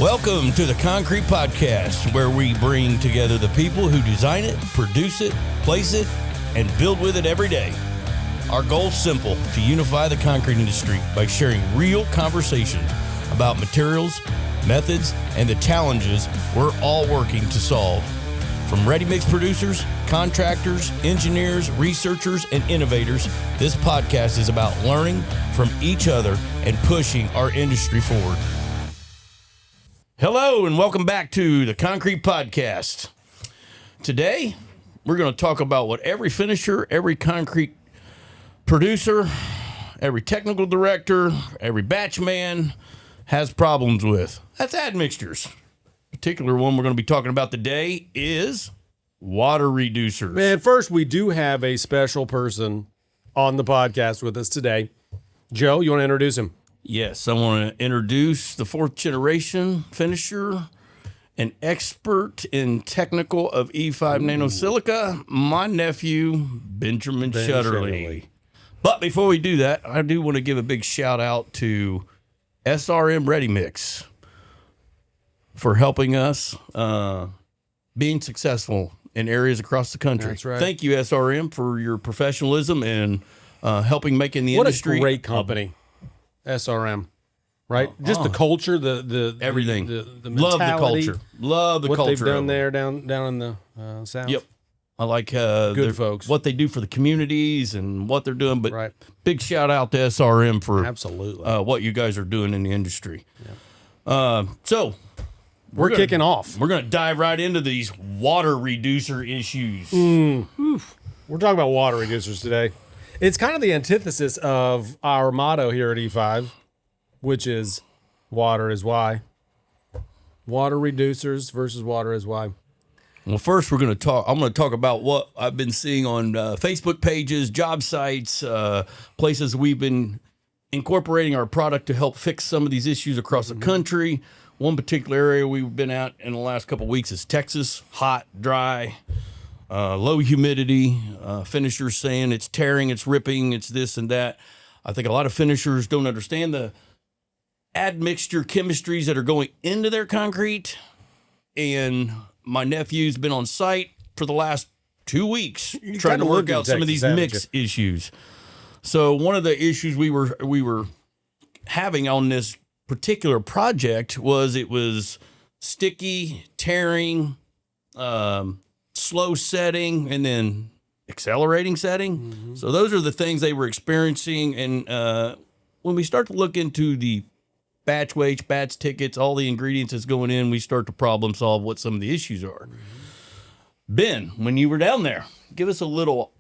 Welcome to the Concrete Podcast, where we bring together the people who design it, produce it, place it, and build with it every day. Our goal is simple: to unify the concrete industry by sharing real conversations about materials, methods, and the challenges we're all working to solve. From ready-mix producers, contractors, engineers, researchers, and innovators, this podcast is about learning from each other and pushing our industry forward. Hello, and welcome back to the Concrete Podcast. Today, we're going to talk about what every finisher, every concrete producer, every technical director, every batch man has problems with. That's admixtures. Particular one we're going to be talking about today is water reducers. Man, first, we do have a special person on the podcast with us today. Joe, you want to introduce him? Yes, I want to introduce the fourth generation finisher, an expert in technical of E5 nanosilica, my nephew, Benjamin Shutterly. But before we do that, I do want to give a big shout out to SRM Ready Mix for helping us being successful in areas across the country. That's right. Thank you, SRM, for your professionalism and helping making the industry. What a great company, SRM, right? Just the culture, the everything. The Love the mentality, culture. Love the what culture. they've done there down in the South. Yep. I like Good folks. what they do for the communities and what they're doing. But Right. big shout out to SRM for Absolutely. what you guys are doing in the industry. So We're kicking off. We're going to dive right into these water reducer issues. We're talking about water reducers today. It's kind of the antithesis of our motto here at E5, which is water is why. Water reducers versus water is why. Well, first I'm going to talk about what I've been seeing on Facebook pages, job sites, places we've been incorporating our product to help fix some of these issues across the country. One particular area we've been at in the last couple of weeks is Texas. Hot, dry, low humidity. Finishers saying it's tearing, it's ripping, it's this and that. I think a lot of finishers don't understand the admixture chemistries that are going into their concrete. And my nephew's been on site for the last 2 weeks trying to work out some of these mix issues. So one of the issues we were having on this particular project was it was sticky, tearing, slow setting, and then accelerating setting. So those are the things they were experiencing. And when we start to look into the batch weights, batch tickets, all the ingredients that's going in, we start to problem solve what some of the issues are. Ben, when you were down there, give us a little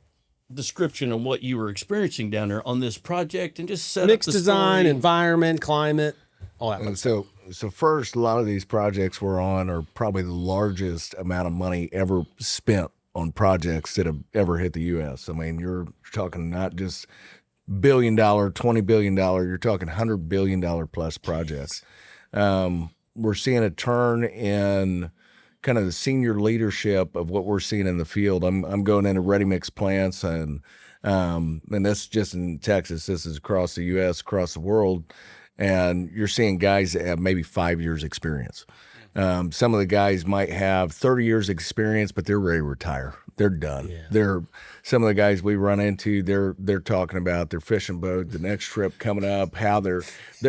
description of what you were experiencing down there on this project and just set Mixed up the design, story. environment, climate, all that. And so first, a lot of these projects we're on are probably the largest amount of money ever spent on projects that have ever hit the U.S. I mean, you're talking not just $1 billion, $20 billion, you're talking $100 billion plus projects. We're seeing a turn in kind of the senior leadership of what we're seeing in the field. I'm going into ready mix plants and that's just in Texas. This is across the U.S., across the world. And you're seeing guys that have maybe 5 years experience. Some of the guys might have 30 years experience, but they're ready to retire. They're done. Yeah. Some of the guys we run into, they're talking about their fishing boat, the next trip coming up, how they're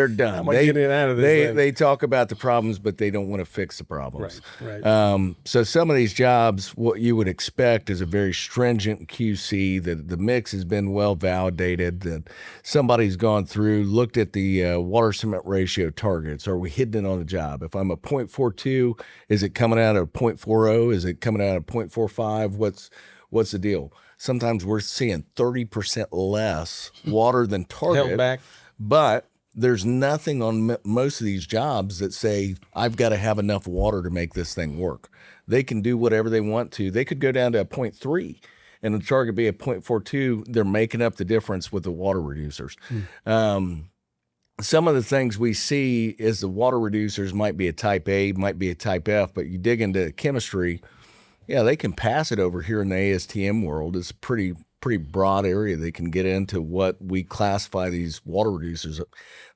done. They talk about the problems, but they don't want to fix the problems. Right. So some of these jobs, what you would expect is a very stringent QC, that the mix has been well validated, that somebody's gone through, looked at the water cement ratio targets. Are we hitting it on the job? If I'm a 0.42, is it coming out of 0.40? Is it coming out of 0.45? What's the deal? Sometimes we're seeing 30% less water than target. Held back. But there's nothing on most of these jobs that say, I've got to have enough water to make this thing work. They can do whatever they want to. They could go down to a 0.3 and the target be a 0.42. They're making up the difference with the water reducers. Some of the things we see is the water reducers might be a type A, might be a type F, but you dig into chemistry, yeah, they can pass it over here in the ASTM world. It's a pretty broad area. They can get into what we classify these water reducers,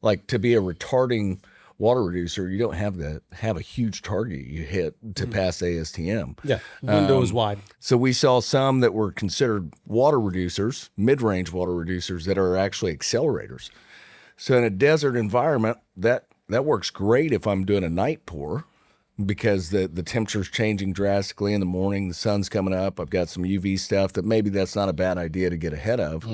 like to be a retarding water reducer, you don't have a huge target you hit to pass ASTM. Yeah, window is wide. So we saw some that were considered water reducers, mid-range water reducers that are actually accelerators. So in a desert environment, that works great if I'm doing a night pour, because the temperature's changing drastically in the morning, the sun's coming up, I've got some UV stuff that maybe that's not a bad idea to get ahead of.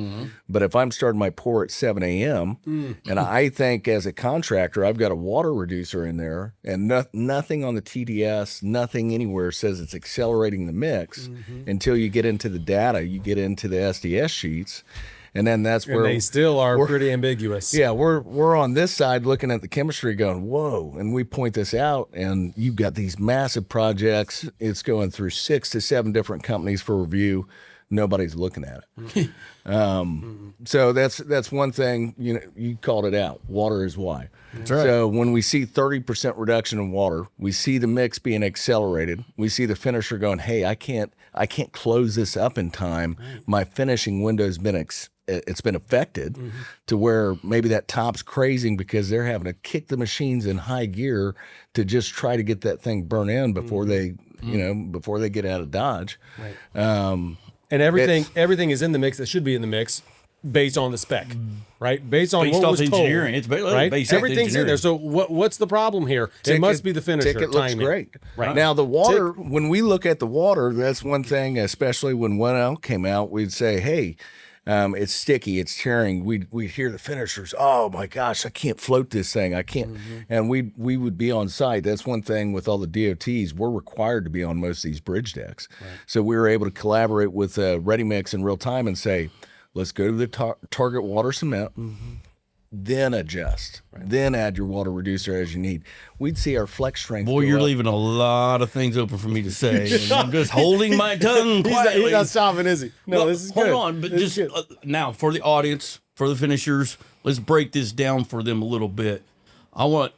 But if I'm starting my pour at 7 a.m. and I think as a contractor, I've got a water reducer in there and nothing on the TDS, nothing anywhere says it's accelerating the mix until you get into the data, you get into the SDS sheets. And then that's where they still are pretty ambiguous. Yeah, we're on this side looking at the chemistry going, whoa, and we point this out, and you've got these massive projects. It's going through 6 to 7 different companies for review. Nobody's looking at it. So that's one thing, you called it out. Water is why. That's right. So when we see 30% reduction in water, we see the mix being accelerated. We see the finisher going, hey, I can't close this up in time. My finishing window's been it's been affected to where maybe that top's crazing because they're having to kick the machines in high gear to just try to get that thing burnt in before they, before they get out of Dodge. Right. And everything is in the mix that should be in the mix based on the spec, right? Based on Based what off was told, engineering. It's right? based off Everything's in there. So what's the problem here? It must be the finisher. Ticket looks timing. great. Right. Now the water, when we look at the water, that's one thing, especially when 1L came out, we'd say, hey, it's sticky, it's tearing. We'd hear the finishers, oh my gosh, I can't float this thing. I can't. And we would be on site. That's one thing with all the DOTs. We're required to be on most of these bridge decks. Right. So we were able to collaborate with Ready Mix in real time and say, let's go to the target water cement, then adjust, then add your water reducer as you need. We'd see our flex strength. Boy, you're leaving a lot of things open for me to say. And I'm just holding my tongue quietly. He's not stopping, is he? No, this is good. Hold on, but This just now for the audience, for the finishers, let's break this down for them a little bit. We're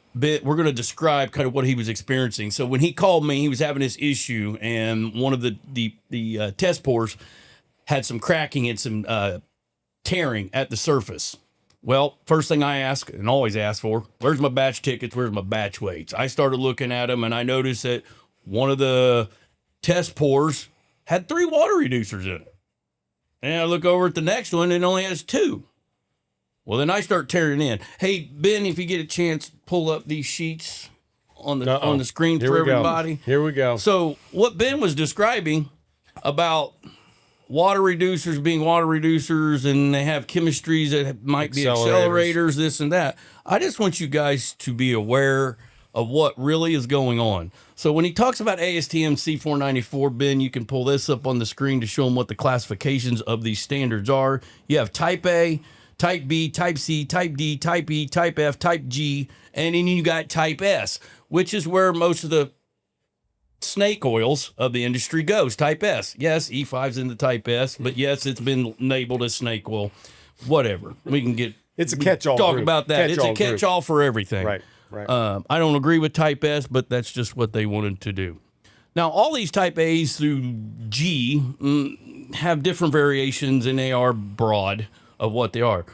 going to describe kind of what he was experiencing. So when he called me, he was having this issue, and one of the test pours had some cracking and some tearing at the surface. Well, first thing I ask and always ask for, where's my batch tickets? Where's my batch weights? I started looking at them and I noticed that one of the test pours had 3 water reducers in it. And I look over at the next one and it only has 2. Well, then I start tearing in. Hey, Ben, if you get a chance, pull up these sheets on the screen for everybody. Here we go. So what Ben was describing about water reducers being water reducers, and they have chemistries that might be accelerators, this and that. I just want you guys to be aware of what really is going on. So when he talks about ASTM C494, Ben, you can pull this up on the screen to show them what the classifications of these standards are. You have Type A, Type B, Type C, Type D, Type E, Type F, Type G, and then you got Type S, which is where most of the snake oils of the industry goes. Type S. Yes, E5's in the Type S, but yes, it's been labeled as snake oil. Whatever. We can get it's a catch-all. Talk group. about that. It's a catch-all for everything. Right. I don't agree with Type S, but that's just what they wanted to do. Now, all these Type A's through G have different variations, and they are broad of what they are.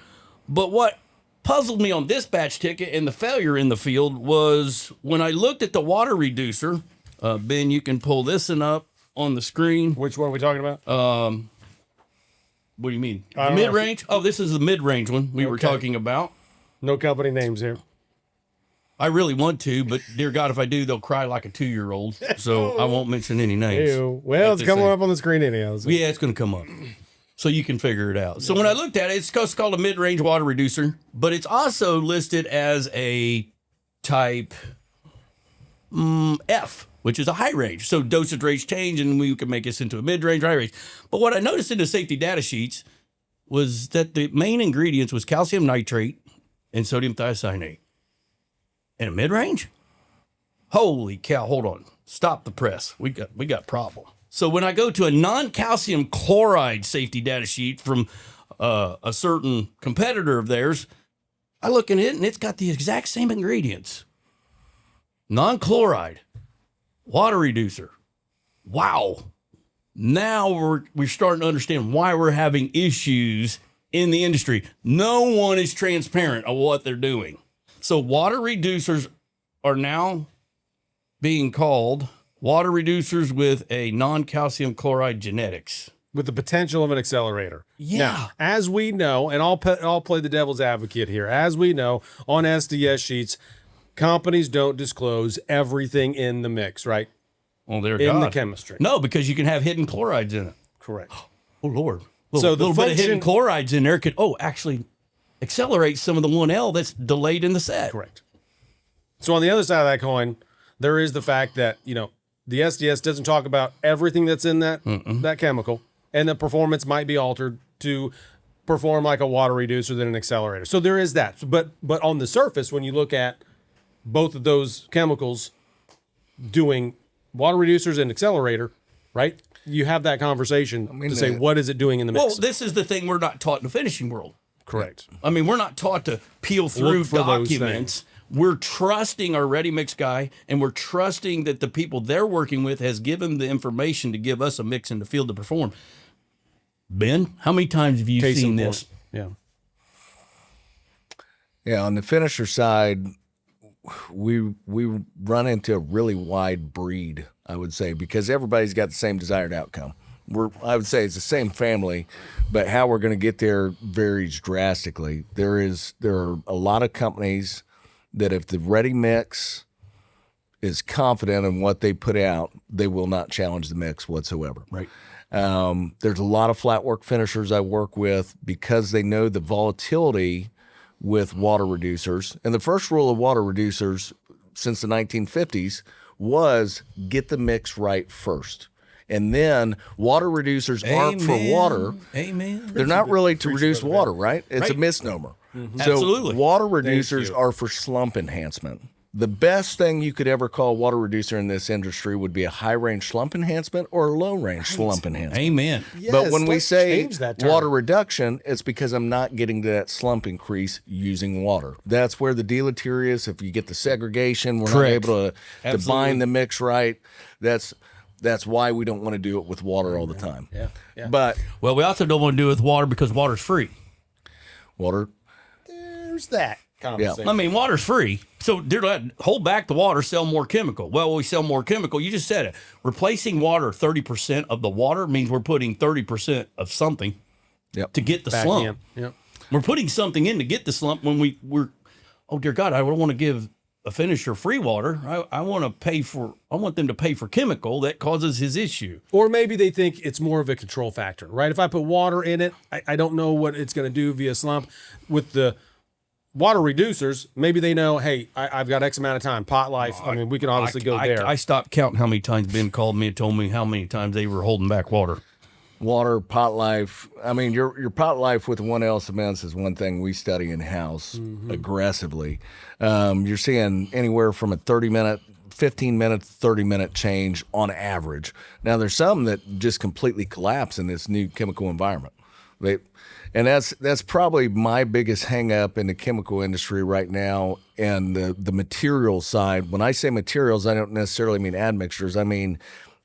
But what puzzled me on this batch ticket and the failure in the field was when I looked at the water reducer. Ben, you can pull this one up on the screen. Which one are we talking about? What do you mean? Mid-range? Oh, this is the mid-range one we were talking about. No company names here. I really want to, but dear God, if I do, they'll cry like a 2-year-old. So I won't mention any names. Ew. Well, it's coming up on the screen anyhow. So. Yeah, it's going to come up. So you can figure it out. So when I looked at it, it's called a mid-range water reducer, but it's also listed as a type F, which is a high range. So dosage rates change, and we can make this into a mid-range, high range. But what I noticed in the safety data sheets was that the main ingredients was calcium nitrate and sodium thiocyanate. In a mid-range? Holy cow, hold on. Stop the press. We got problem. So when I go to a non-calcium chloride safety data sheet from a certain competitor of theirs, I look at it and it's got the exact same ingredients. Non-chloride, water reducer. Wow. Now we're starting to understand why we're having issues in the industry. No one is transparent of what they're doing. So water reducers are now being called water reducers with a non-calcium chloride genetics. With the potential of an accelerator. Yeah. Now, as we know, and I'll play the devil's advocate here. As we know, on SDS sheets, companies don't disclose everything in the mix, right? Well, they're In the chemistry. No, because you can have hidden chlorides in it. Correct. Oh, Lord. So the little bit of hidden function- chlorides in there could, actually accelerate some of the 1L that's delayed in the set. Correct. So on the other side of that coin, there is the fact that, you know, the SDS doesn't talk about everything that's in that chemical, and the performance might be altered to perform like a water reducer than an accelerator. So there is that. But on the surface, when you look at both of those chemicals doing water reducers and accelerator, right? You have that conversation to say, what is it doing in the mix? Well, this is the thing we're not taught in the finishing world. Correct. I mean, we're not taught to peel through for those documents. We're trusting our ready mix guy, and we're trusting that the people they're working with has given the information to give us a mix in the field to perform. Ben, how many times have you Case seen in this? point. Yeah. Yeah, on the finisher side, we run into a really wide breed, I would say, because everybody's got the same desired outcome. I would say it's the same family, but how we're going to get there varies drastically. There are a lot of companies that if the ready mix is confident in what they put out, they will not challenge the mix whatsoever. Right. There's a lot of flat work finishers I work with because they know the volatility with water reducers. And the first rule of water reducers since the 1950s was get the mix right first. And then water reducers aren't for water. Amen. They're not really to reduce water, right? It's a misnomer. So Absolutely. water reducers are for slump enhancement. The best thing you could ever call a water reducer in this industry would be a high range slump enhancement or a low range slump enhancement. Amen. But when we let's say change that term. water reduction, it's because I'm not getting to that slump increase using water. That's where the deleterious, if you get the segregation, we're Correct. not able to Absolutely. bind the mix right. That's why we don't want to do it with water all the time. Yeah. But Well, we also don't want to do it with water because water's free. water, There's that conversation. I mean, water's free. So they're like, hold back the water, sell more chemical. Well, we sell more chemical. You just said it. Replacing water 30% of the water means we're putting 30% of something Yep. to get the Back slump. in. Yep. We're putting something in to get the slump when we're, oh dear God, I don't want to give a finisher free water. I want them to pay for chemical that causes his issue. Or maybe they think it's more of a control factor, right? If I put water in it, I don't know what it's going to do via slump. With the water reducers, maybe they know, hey, I've got X amount of time, pot life. I mean, we can obviously go there. I stopped counting how many times Ben called me and told me how many times they were holding back water. water, pot life. I mean, your pot life with 1L cements is one thing we study in house aggressively. You're seeing anywhere from a 30-minute, 15-minute, 30-minute change on average. Now, there's some that just completely collapse in this new chemical environment. And that's probably my biggest hang up in the chemical industry right now, and the material side. When I say materials, I don't necessarily mean admixtures. I mean,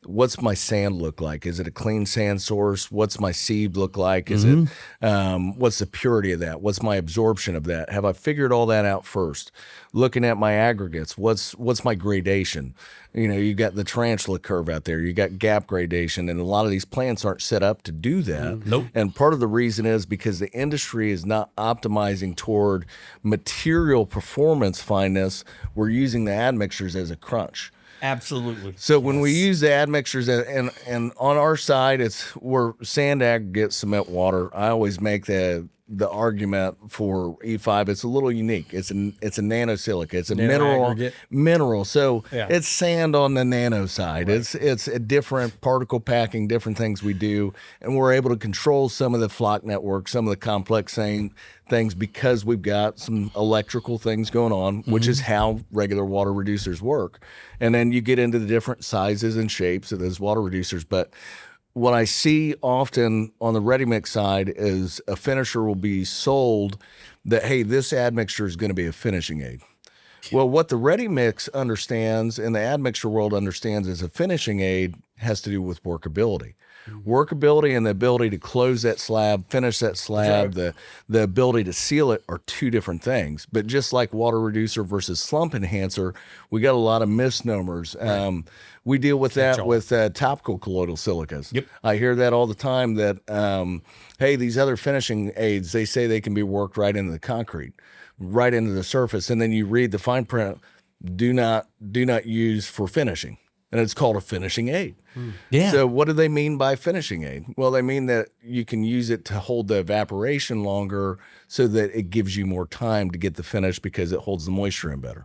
what's my sand look like? Is it a clean sand source? What's my sieve look like? Is it what's the purity of that? What's my absorption of that? Have I figured all that out first? Looking at my aggregates, what's my gradation? You know, you got the tarantula curve out there, you got gap gradation, and a lot of these plants aren't set up to do that. Nope. And part of the reason is because the industry is not optimizing toward material performance fineness. We're using the admixtures as a crunch. Absolutely. So when we use the admixtures, and on our side, we're sand, aggregate, cement, water. I always make the argument for E5. It's a little unique. It's a nanosilica. It's a mineral. So it's sand on the nano side. Right. It's a different particle packing, different things we do, and we're able to control some of the flock network, some of the complex things because we've got some electrical things going on, which is how regular water reducers work. And then you get into the different sizes and shapes of those water reducers. But what I see often on the ready mix side is a finisher will be sold that, hey, this admixture is going to be a finishing aid. Well, what the ready mix understands and the admixture world understands as a finishing aid has to do with workability. Workability and the ability to close that slab, finish that slab, the ability to seal it are two different things. But just like water reducer versus slump enhancer, we got a lot of misnomers. We deal with that with topical colloidal silicas. Yep. I hear that all the time that, hey, these other finishing aids, they say they can be worked right into the concrete, right into the surface. And then you read the fine print, do not use for finishing. And it's called a finishing aid. Yeah. So what do they mean by finishing aid? Well, they mean that you can use it to hold the evaporation longer so that it gives you more time to get the finish because it holds the moisture in better.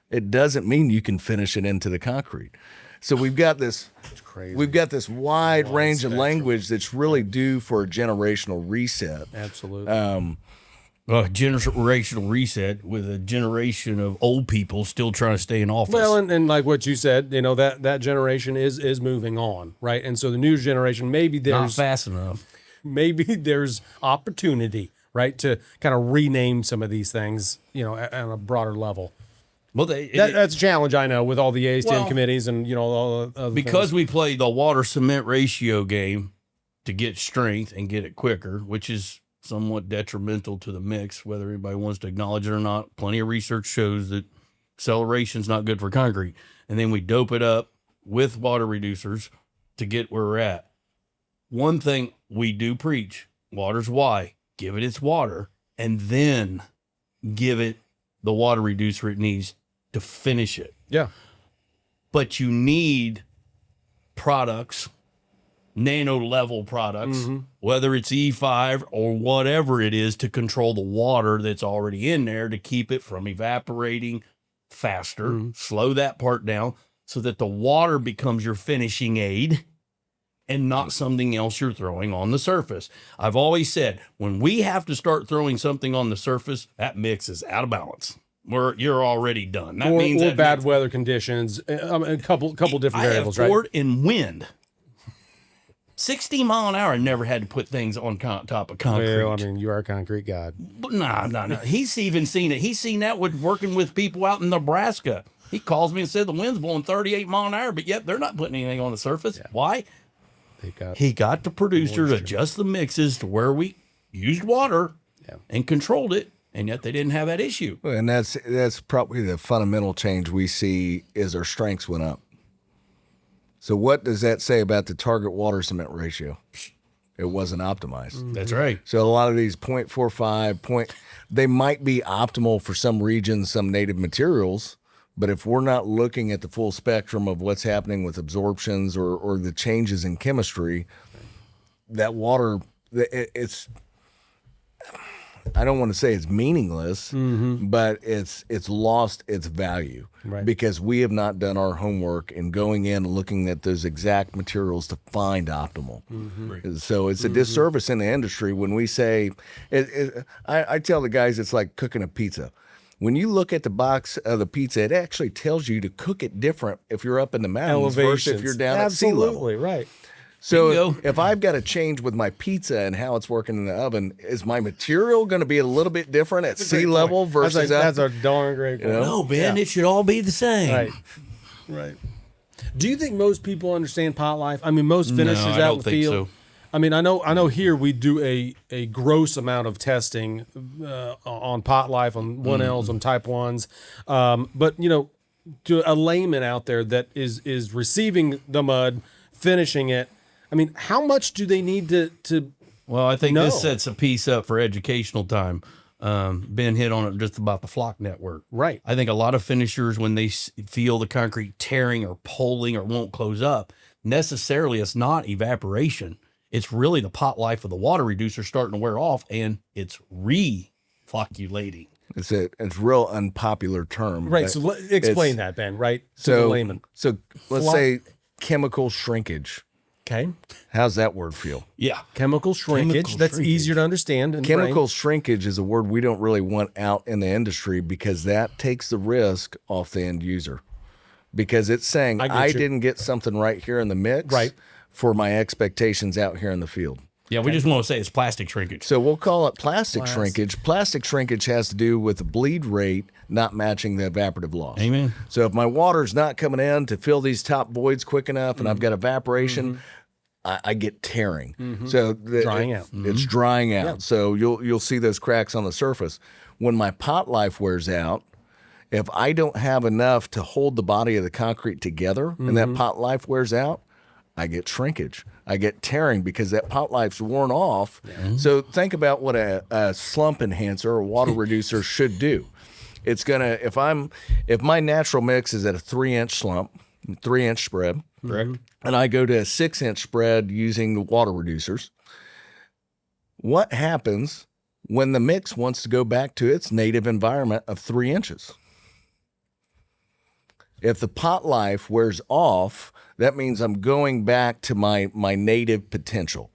It doesn't mean you can finish it into the concrete. So we've got this wide range of language that's really due for a generational reset. Absolutely. A generational reset with a generation of old people still trying to stay in office. Well, and like what you said, that generation is moving on, right? And so the new generation, maybe not there's fast enough. maybe there's opportunity, right, to kind of rename some of these things, on a broader level. Well, That's a challenge, I know, with all the ASTM Well, committees and all the other because things. we play the water cement ratio game to get strength and get it quicker, which is somewhat detrimental to the mix, whether anybody wants to acknowledge it or not. Plenty of research shows that acceleration is not good for concrete. And then we dope it up with water reducers to get where we're at. One thing we do preach, water's why. Give it its water and then give it the water reducer it needs to finish it. Yeah. But you need products, nano level products, whether it's E5 or whatever it is, to control the water that's already in there to keep it from evaporating faster, slow that part down so that the water becomes your finishing aid and not something else you're throwing on the surface. I've always said, when we have to start throwing something on the surface, that mix is out of balance. You're already done. That means or bad weather conditions, a couple different variables, I have right? forward and wind. 60 mile an hour, I never had to put things on top of concrete. Well, I mean, you are a concrete god. But no. He's even seen it. He's seen that with working with people out in Nebraska. He calls me and said the wind's blowing 38 mile an hour, but yet they're not putting anything on the surface. Yeah. Why? He got the producer to adjust the mixes to where we used water and controlled it, and yet they didn't have that issue. And that's probably the fundamental change we see is our strengths went up. So what does that say about the target water cement ratio? It wasn't optimized. That's right. So a lot of these 0.45 they might be optimal for some regions, some native materials, but if we're not looking at the full spectrum of what's happening with absorptions or the changes in chemistry, that water, it's, I don't want to say it's meaningless, but it's lost its value because we have not done our homework in going in and looking at those exact materials to find optimal. So it's a disservice in the industry when we say, I tell the guys it's like cooking a pizza. When you look at the box of the pizza, it actually tells you to cook it different if you're up in the mountains versus if you're down at sea level. Absolutely, right. So if I've got to change with my pizza and how it's working in the oven, is my material going to be a little bit different at sea level versus that's a darn great point. No, Ben, it should all be the same. Right. Do you think most people understand pot life? I mean, most finishers I out don't in the think field. so. I mean, I know here we do a gross amount of testing on pot life, on 1Ls, on type 1s. But, to a layman out there that is receiving the mud, finishing it, I mean, how much do they need to Well, I think this sets a piece up for educational time. Ben hit on it just about the flock network. Right. I think a lot of finishers, when they feel the concrete tearing or pulling or won't close up, necessarily it's not evaporation. It's really the pot life of the water reducer starting to wear off, and it's reflocculating. It's a real unpopular term. Right. So explain that, Ben. Right. To the layman. So let's say chemical shrinkage. Okay. How's that word feel? Yeah. Chemical shrinkage. That's easier to understand. Chemical shrinkage is a word we don't really want out in the industry because that takes the risk off the end user. Because it's saying I didn't get something right here in the mix for my expectations out here in the field. Yeah, we just want to say it's plastic shrinkage. So we'll call it plastic shrinkage. Plastic shrinkage has to do with the bleed rate not matching the evaporative loss. Amen. So if my water's not coming in to fill these top voids quick enough and I've got evaporation, I get tearing. So Drying out. It's drying out. So you'll see those cracks on the surface. When my pot life wears out, if I don't have enough to hold the body of the concrete together and that pot life wears out, I get shrinkage. I get tearing because that pot life's worn off. So think about what a slump enhancer or water reducer should do. It's gonna if my natural mix is at a 3-inch slump, 3-inch spread, Correct. and I go to a 6-inch spread using the water reducers, what happens when the mix wants to go back to its native environment of 3 inches? If the pot life wears off, that means I'm going back to my native potential.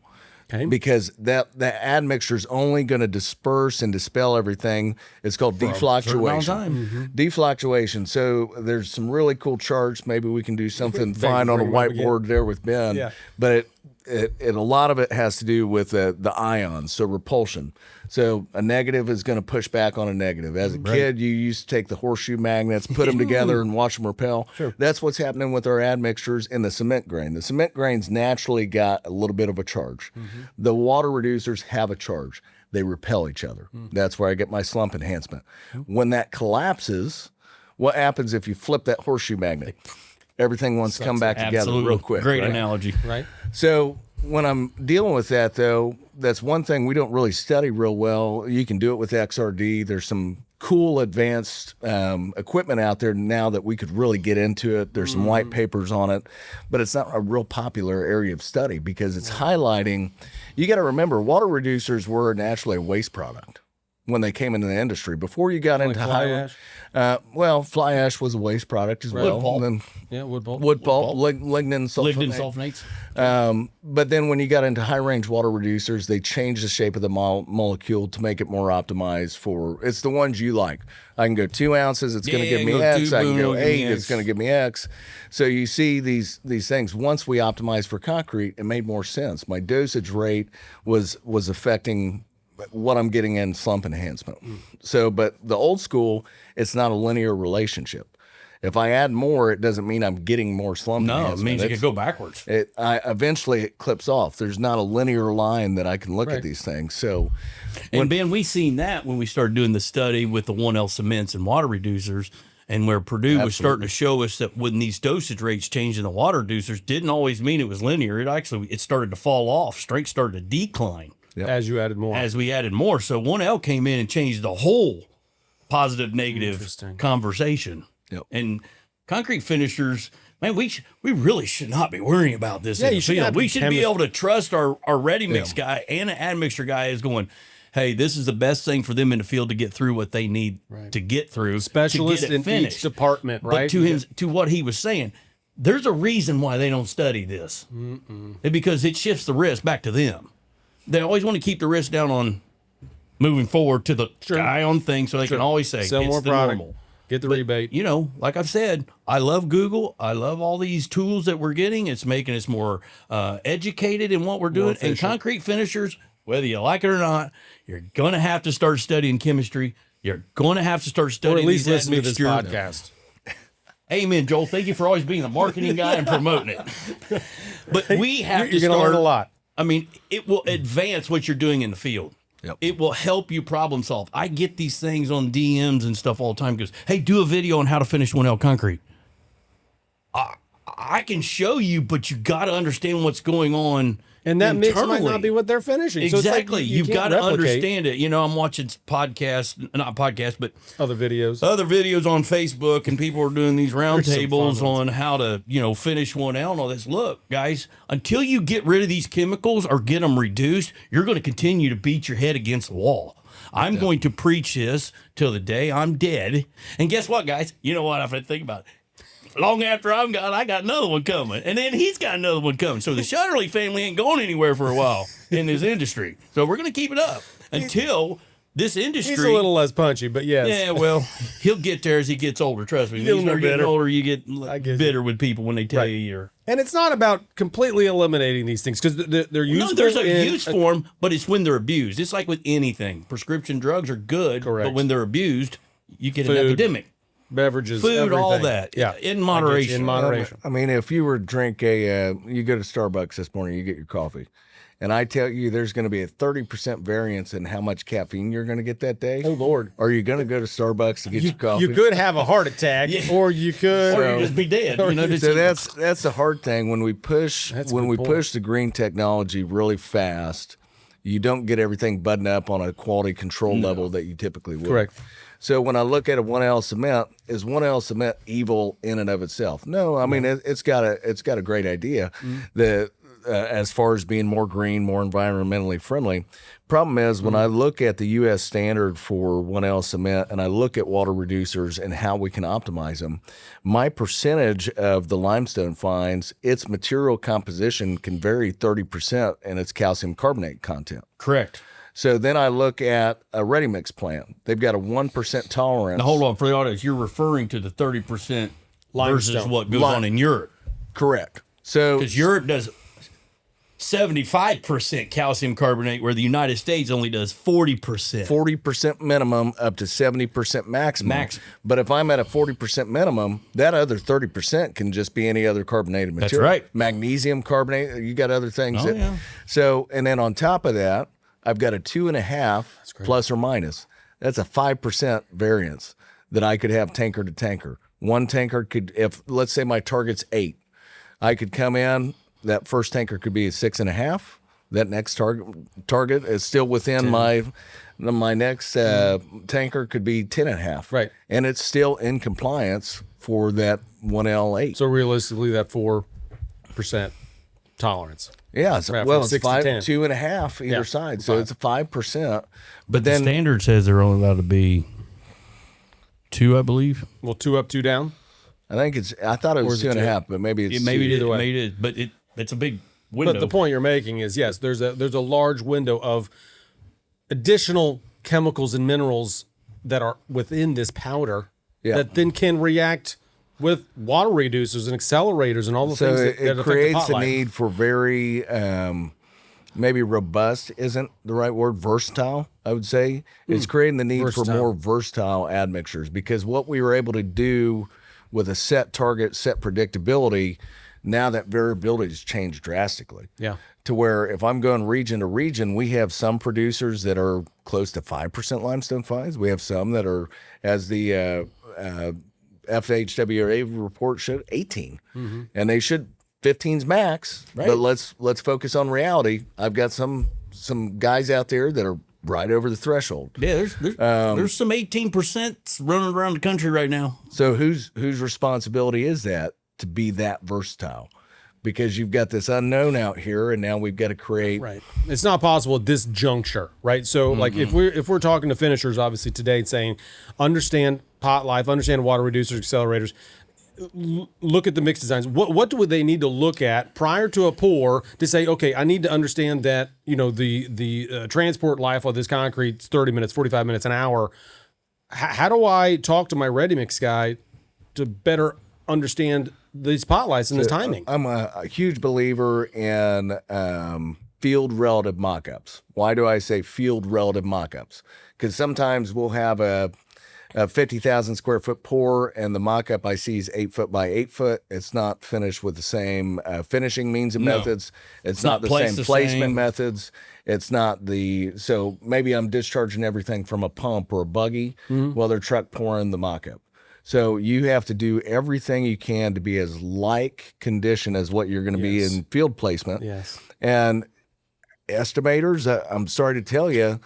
Okay. Because that admixture is only going to disperse and dispel everything. It's called defluctuation. Defluctuation. So there's some really cool charts. Maybe we can do something fine on a whiteboard there with Ben. Yeah. But a lot of it has to do with the ions, so repulsion. So a negative is going to push back on a negative. As a kid, you used to take the horseshoe magnets, put them together, and watch them repel. Sure. That's what's happening with our admixtures in the cement grain. The cement grains naturally got a little bit of a charge. The water reducers have a charge. They repel each other. That's where I get my slump enhancement. When that collapses, what happens if you flip that horseshoe magnet? Everything wants to come back together real quick. Great right? analogy. Right. So when I'm dealing with that, though, that's one thing we don't really study real well. You can do it with XRD. There's some cool advanced equipment out there now that we could really get into it. There's some white papers on it, but it's not a real popular area of study because it's highlighting. You got to remember, water reducers were naturally a waste product when they came into the industry. Before you got into fly ash? Fly ash was a waste product as well. Wood pulp. And then Yeah, wood pulp. wood pulp, lignin Lignin sulfonate. sulfonates. But then when you got into high range water reducers, they changed the shape of the molecule to make it more optimized for, it's the ones you like. I can go 2 ounces, it's going to give me go X. 2, I can go boom, 8, give me it's X. going to give me X. So you see these things. Once we optimized for concrete, it made more sense. My dosage rate was affecting what I'm getting in slump enhancement. So, but the old school, it's not a linear relationship. If I add more, it doesn't mean I'm getting more slump No, it enhancement. means it could go backwards. Eventually it clips off. There's not a linear line that I can look at these things. So, And Ben, we seen that when we started doing the study with the 1L cements and water reducers, and where Purdue was starting to show us that when these dosage rates changed in the water reducers, didn't always mean it was linear. It started to fall off. Strength started to decline. Yep. As you added more. As we added more. So 1L came in and changed the whole positive negative conversation. Yep. And concrete finishers, man, we really should not be worrying about this. Yeah, in the you should field. not We be should be able to trust our ready mix guy and an admixture guy is going, hey, this is the best thing for them in the field to get through what they need to get through. Specialist to get it in finished. each department, right? But to him, to what he was saying, there's a reason why they don't study this. And because it shifts the risk back to them. They always want to keep the risk down on moving forward to the guy on thing, so they can always say Sell it's more the product. normal. Get the rebate. You know, like I've said, I love Google. I love all these tools that we're getting. It's making us more educated in what we're doing. And concrete finishers, whether you like it or not, you're going to have to start studying chemistry. You're going to have to start Or studying at least these listen to this admixtures. podcast. Amen, Joel. Thank you for always being the marketing guy and promoting it. But we have You're to going to learn a lot. I mean, it will advance what you're doing in the field. Yep. It will help you problem solve. I get these things on DMs and stuff all the time. Goes, hey, do a video on how to finish 1L concrete. I can show you, but you got to understand what's going on. And that mix might internally. not be what they're finishing. So it's like Exactly. you You've can't got to replicate understand it. You know, I'm watching podcasts, not podcasts, but other videos. other videos on Facebook, and people are doing these round There's some tables fun on how to, finish 1L and all this. Look, guys, until you get rid of these chemicals or get them reduced, you're going to continue to beat your head against the wall. I'm going to preach this till the day I'm dead. And guess what, guys? You know what? If I think about it, long after I'm gone, I got another one coming. And then he's got another one coming. So the Shutterly family ain't going anywhere for a while in this industry. So we're going to keep it up until this industry. He's a little less punchy, but yes. Yeah, well, he'll get there as he gets older. Trust me. You get a When you little start getting bitter. older, you get get bitter with people when they tell you you're. And it's not about completely eliminating these things because they're useful. No, there's a use for them, but it's when they're abused. It's like with anything. Prescription drugs are good, Correct. but when they're abused, you get Food, an epidemic. beverages, Food, everything. all that. Yeah, In moderation. In moderation. I mean, if you were to drink you go to Starbucks this morning, you get your coffee, and I tell you there's going to be a 30% variance in how much caffeine you're going to get that day. Oh, Lord. Are you going to go to Starbucks to get your coffee? You could have a heart attack, or you could. Or you just be dead. You know, So that's the hard thing when we push That's a when good we point. push the green technology really fast. You don't get everything buttoned up on a quality control level that you typically would. Correct. So when I look at a 1L cement, is 1L cement evil in and of itself? No, I mean it's got a great idea that as far as being more green, more environmentally friendly. Problem is when I look at the U.S. standard for 1L cement and I look at water reducers and how we can optimize them, my percentage of the limestone fines, its material composition can vary 30% in its calcium carbonate content. Correct. So then I look at a ready mix plant. They've got a 1% tolerance. Now, hold on. For the audience, you're referring to the 30% versus Limestone. what goes on in Europe. Correct. So Because Europe does 75% calcium carbonate, where the United States only does 40%. 40% minimum up to 70% maximum. Max. But if I'm at a 40% minimum, that other 30% can just be any other carbonated material. right. Magnesium carbonate, you got other things. Oh, yeah. So, and then on top of that, I've got a 2.5 plus or minus. That's a 5% variance that I could have tanker to tanker. One tanker could, if let's say my target's 8, I could come in, that first tanker could be a 6.5. That next target is still within 10. my next tanker could be 10.5. Right. And it's still in compliance for that 1L8. So realistically, that 4% tolerance. Yeah, so, Right, well, from it's 6 to 5, 10. 2.5 either Yeah, side, so 5. it's a 5%. But The then standard says they're only allowed to be 2, I believe. Well, 2 up, 2 down. I thought it was is it 2.5, but maybe it's either way. Maybe it is, but it's a big window. But the point you're making is, yes, there's a large window of additional chemicals and minerals that are within this powder that then can react with water reducers and accelerators and all the So things that it affect creates the pot a life. need for very maybe robust isn't the right word, versatile, I would say. It's creating the need for Versatile. more versatile admixtures, because what we were able to do with a set target, set predictability, now that variability has changed drastically. Yeah. To where if I'm going region to region, we have some producers that are close to 5% limestone fines. We have some that are, as the FHWA report showed, 18, and they should 15's max. Right. But let's focus on reality. I've got some guys out there that are right over the threshold. yeah, there's some 18% running around the country right now. So whose responsibility is that to be that versatile? Because you've got this unknown out here, and now we've got to create. Right. It's not possible at this juncture, right? So like if we're talking to finishers obviously today and saying understand pot life, understand water reducers, accelerators, look at the mix designs. What do they need to look at prior to a pour to say, okay, I need to understand that, the transport life of this concrete is 30 minutes, 45 minutes, an hour. How do I talk to my ready mix guy to better understand these pot lights and this timing? I'm a huge believer in field relative mock-ups. Why do I say field relative mock-ups? Because sometimes we'll have a 50,000 square foot pour, and the mock-up I see is 8 foot by 8 foot. It's not finished with the same finishing means and methods. It's not the placed same the placement same. methods. It's not so maybe I'm discharging everything from a pump or a buggy while they're truck pouring the mock-up. So you have to do everything you can to be as like condition as what you're going to be in field placement. Yes. And estimators, I'm sorry to tell you,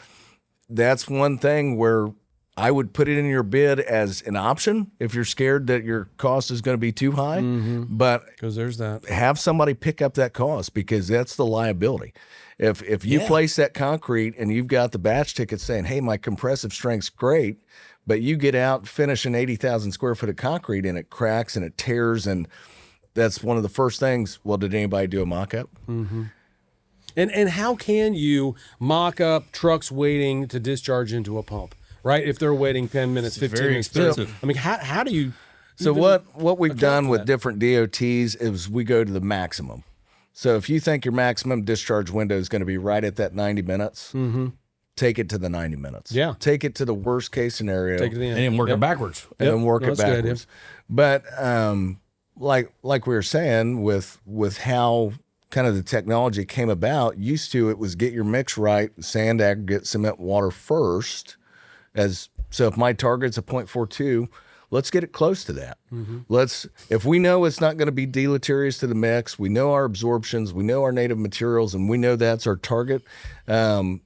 that's one thing where I would put it in your bid as an option if you're scared that your cost is going to be too high. But Because there's that. have somebody pick up that cost, because that's the liability. If you place that concrete and you've got the batch ticket saying, hey, my compressive strength's great, but you get out, finish an 80,000 square foot of concrete, and it cracks and it tears, and that's one of the first things. Well, did anybody do a mock-up? And how can you mock up trucks waiting to discharge into a pump, right? If they're waiting 10 minutes, 15 very minutes. expensive. I mean, how do you... So even what we've account done for with that? different DOTs is we go to the maximum. So if you think your maximum discharge window is going to be right at that 90 minutes, take it to the 90 minutes. Yeah. Take it to the worst case scenario. Take it to the end. And then work Yep. it backwards. and then work No, it that's a good idea. backwards. But like we were saying, with how kind of the technology came about, used to it was get your mix right, sand, aggregate, cement, water first. So if my target's a 0.42, let's get it close to that. If we know it's not going to be deleterious to the mix, we know our absorptions, we know our native materials, and we know that's our target. You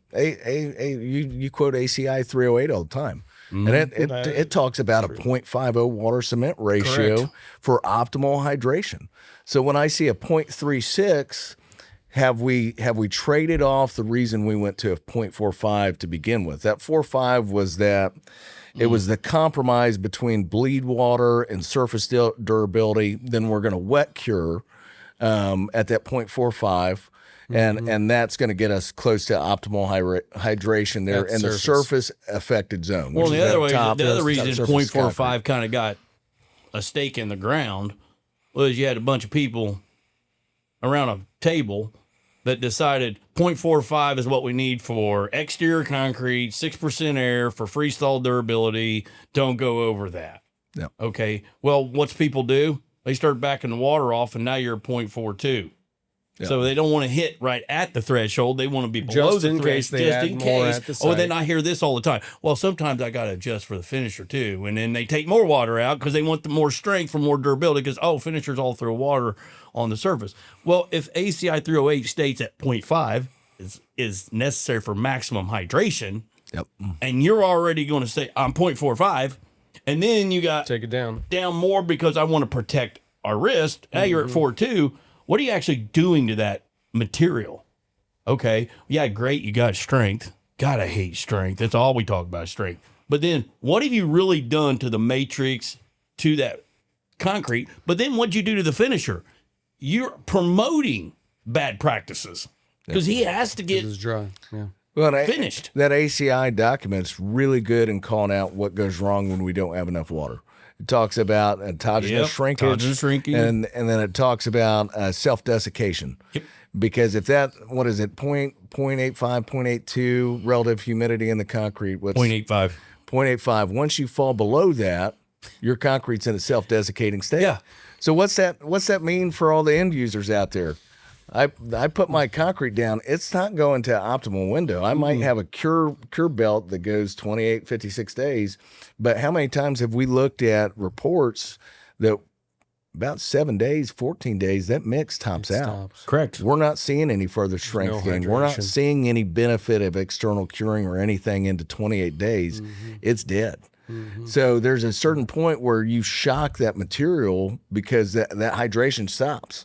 quote ACI 308 all the time. And it talks about a 0.50 water cement ratio Correct. for optimal hydration. So when I see a 0.36, have we traded off the reason we went to a 0.45 to begin with? That 4.5 was that it was the compromise between bleed water and surface durability. Then we're going to wet cure at that 0.45. And that's going to get us close to optimal hydration there That in the surface affected zone. Well, which the is other that way, top the other reason surface concrete. 0.45 kind of got a stake in the ground was you had a bunch of people around a table that decided 0.45 is what we need for exterior concrete, 6% air for freeze-thaw durability. Don't go over that. Yep. Okay. Well, what's people do? They start backing the water off, and now you're at 0.42. So they don't want to hit right at the threshold. They want to be below Just the in case threshold, they just add in more case. at the Oh, site. then I hear this all the time. Well, sometimes I got to adjust for the finisher too, and then they take more water out because they want the more strength for more durability. Because finisher's all through water on the surface. Well, if ACI 308 states at 0.5 is necessary for maximum hydration, Yep. and you're already going to say I'm 0.45, and then you got Take it down. more because I want to protect our wrist. Hey, you're at 4.2. What are you actually doing to that material? Okay, yeah, great, you got strength. God, I hate strength. That's all we talk about, strength. But then what have you really done to the matrix, to that concrete? But then what'd you do to the finisher? You're promoting bad practices because he has to get It's dry. Yeah. Well, finished. That ACI document's really good in calling out what goes wrong when we don't have enough water. It talks about autogenous Yep, shrinkage, autogenous shrinking. and then it talks about self-desiccation. Yep. Because if that, what is it, 0.85, 0.82 relative humidity in the concrete, what's 0.85. 0.85. Once you fall below that, your concrete's in a self-desiccating state. Yeah. So what's that mean for all the end users out there? I put my concrete down. It's not going to optimal window. I might have a cure belt that goes 28, 56 days. But how many times have we looked at reports that about 7 days, 14 days, that mix tops out? Stops. Correct. We're not seeing any further strength No gain. We're not hydration. seeing any benefit of external curing or anything into 28 days. It's dead. So there's a certain point where you shock that material because that hydration stops.